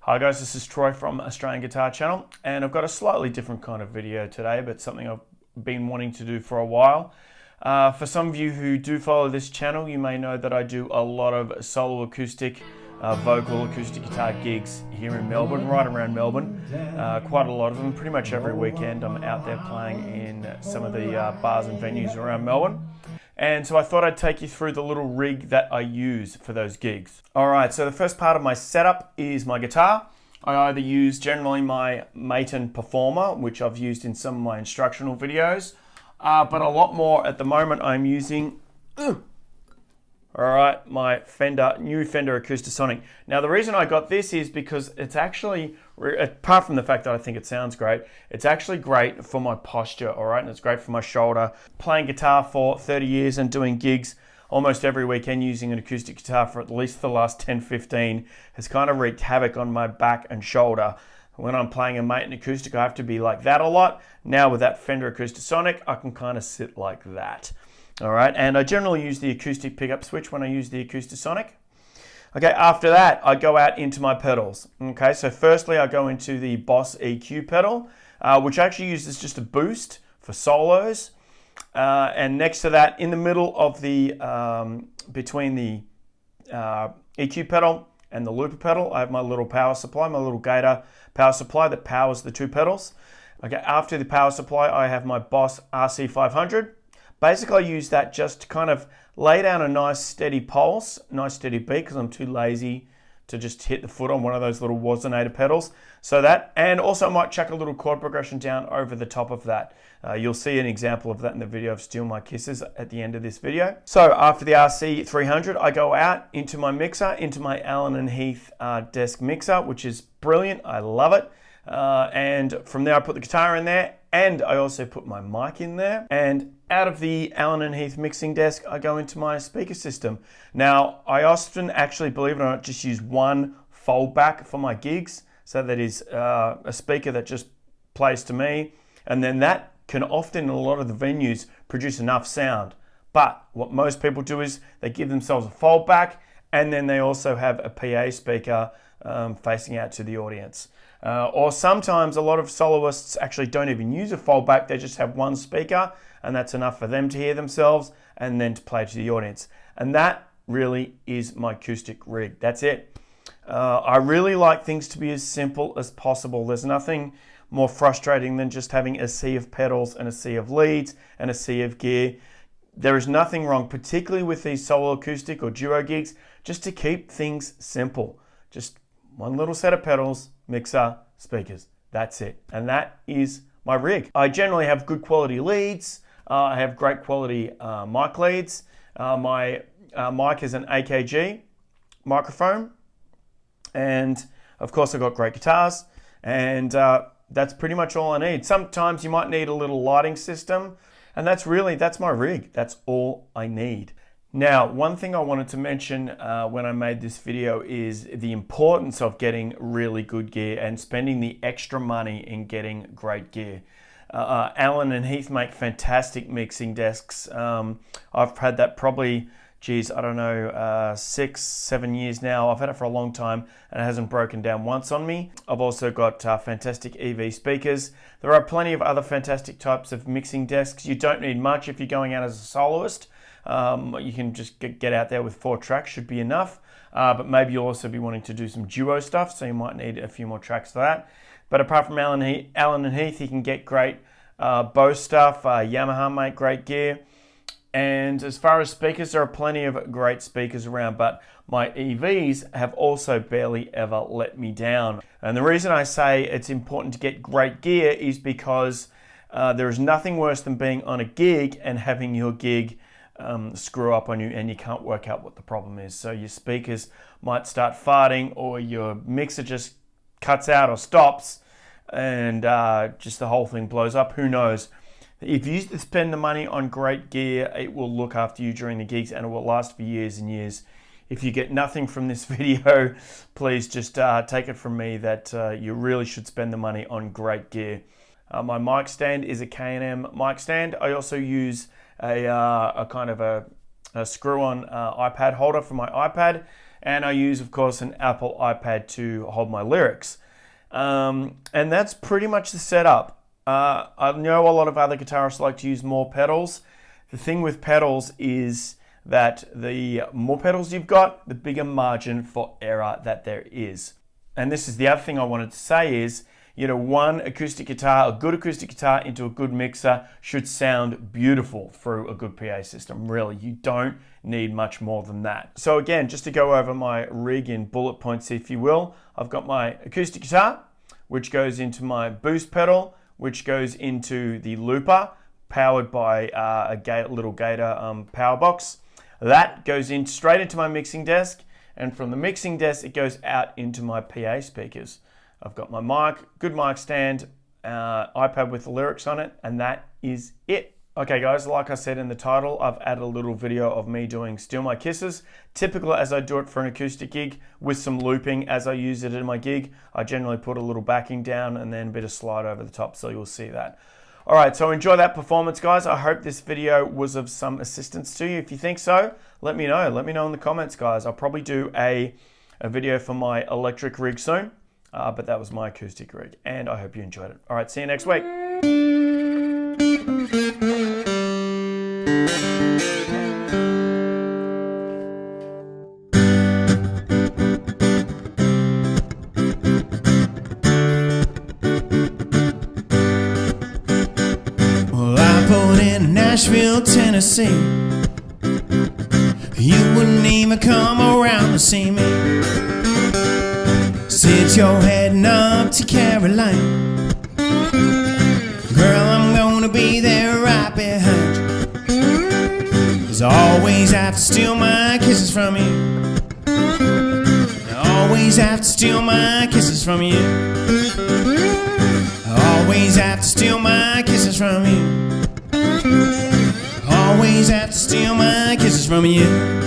Hi guys, this is Troy from Australian Guitar Channel, and I've got a slightly different kind of video today, but something I've been wanting to do for a while. For some of you who do follow this channel, you may know that I do a lot of solo acoustic, vocal acoustic guitar gigs here in Melbourne, right around Melbourne. Quite a lot of them, pretty much every weekend I'm out there playing in some of the bars and venues around Melbourne. And so I thought I'd take you through the little rig that I use for those gigs. Alright, so the first part of my setup is my guitar. I either use generally my Maton Performer, which I've used in some of my instructional videos, but a lot more at the moment I'm using alright, my new Fender Acoustasonic. Now the reason I got this is because it's actually, apart from the fact that I think it sounds great, it's actually great for my posture, alright, and it's great for my shoulder. Playing guitar for 30 years and doing gigs almost every weekend using an acoustic guitar for at least the last 10-15 has kind of wreaked havoc on my back and shoulder. When I'm playing a Maton acoustic, I have to be like that a lot. Now with that Fender Acoustasonic, I can kind of sit like that. All right, and I generally use the acoustic pickup switch when I use the Acoustasonic. Okay, after that, I go out into my pedals. Okay, so firstly, I go into the Boss EQ pedal, which actually uses just a boost for solos. And next to that, in the middle of the, between the EQ pedal and the looper pedal, I have my little power supply, my little Gator power supply that powers the two pedals. Okay, after the power supply, I have my Boss RC500. Basically, I use that just to kind of lay down a nice steady pulse, nice steady beat, because I'm too lazy to just hit the foot on one of those little Wazzinator pedals. So that, and also I might chuck a little chord progression down over the top of that. You'll see an example of that in the video of Steal My Kisses at the end of this video. So after the RC300, I go out into my mixer, into my Allen & Heath desk mixer, which is brilliant. I love it. And from there, I put the guitar in there, and I also put my mic in there. And out of the Allen & Heath mixing desk, I go into my speaker system. Now, I often actually, believe it or not, just use one foldback for my gigs. So that is a speaker that just plays to me. And then that can often, in a lot of the venues, produce enough sound. But what most people do is they give themselves a foldback, and then they also have a PA speaker facing out to the audience. Or sometimes a lot of soloists actually don't even use a foldback, they just have one speaker, and that's enough for them to hear themselves and then to play to the audience. And that really is my acoustic rig. That's it. I really like things to be as simple as possible. There's nothing more frustrating than just having a sea of pedals and a sea of leads and a sea of gear. There is nothing wrong, particularly with these solo acoustic or duo gigs, just to keep things simple. Just one little set of pedals, mixer, speakers. That's it. And that is my rig. I generally have good quality leads. I have great quality mic leads. My mic is an AKG microphone. And of course I've got great guitars. And that's pretty much all I need. Sometimes you might need a little lighting system. And that's my rig. That's all I need. Now, one thing I wanted to mention when I made this video is the importance of getting really good gear and spending the extra money in getting great gear. Allen & Heath make fantastic mixing desks. I've had that probably, geez, I don't know, 6-7 years now. I've had it for a long time and it hasn't broken down once on me. I've also got fantastic EV speakers. There are plenty of other fantastic types of mixing desks. You don't need much if you're going out as a soloist. You can just get out there with 4 tracks, should be enough. But maybe you'll also be wanting to do some duo stuff, so you might need a few more tracks for that. But apart from Allen & Heath, you can get great Bose stuff. Yamaha make great gear. And as far as speakers, there are plenty of great speakers around, but my EVs have also barely ever let me down. And the reason I say it's important to get great gear is because there is nothing worse than being on a gig and having your gig screw up on you and you can't work out what the problem is. So your speakers might start farting, or your mixer just cuts out or stops, and just the whole thing blows up. Who knows? If you spend the money on great gear, it will look after you during the gigs and it will last for years and years. If you get nothing from this video, please just take it from me that you really should spend the money on great gear. My mic stand is a K&M mic stand. I also use a kind of a screw-on iPad holder for my iPad, and I use, of course, an Apple iPad to hold my lyrics. And that's pretty much the setup. I know a lot of other guitarists like to use more pedals. The thing with pedals is that the more pedals you've got, the bigger margin for error that there is. And this is the other thing I wanted to say is, one acoustic guitar, a good acoustic guitar into a good mixer should sound beautiful through a good PA system. Really, you don't need much more than that. So again, just to go over my rig in bullet points, if you will, I've got my acoustic guitar, which goes into my boost pedal, which goes into the looper, powered by a little Gator power box. That goes in straight into my mixing desk, and from the mixing desk, it goes out into my PA speakers. I've got my mic, good mic stand, iPad with the lyrics on it, and that is it. Okay guys, like I said in the title, I've added a little video of me doing Steal My Kisses, typical as I do it for an acoustic gig, with some looping as I use it in my gig. I generally put a little backing down and then a bit of slide over the top, so you'll see that. Alright, so enjoy that performance guys. I hope this video was of some assistance to you. If you think so, let me know. Let me know in the comments guys. I'll probably do a video for my electric rig soon. But that was my acoustic rig, and I hope you enjoyed it. All right, see you next week. Well, I pulled in Nashville, Tennessee. You wouldn't even come around to see me. Said you're heading up to Carolina. Girl, I'm gonna be there right behind you. 'Cause I always have to steal my kisses from you. I always have to steal my kisses from you. I always have to steal my kisses from you. I always have to steal my kisses from you.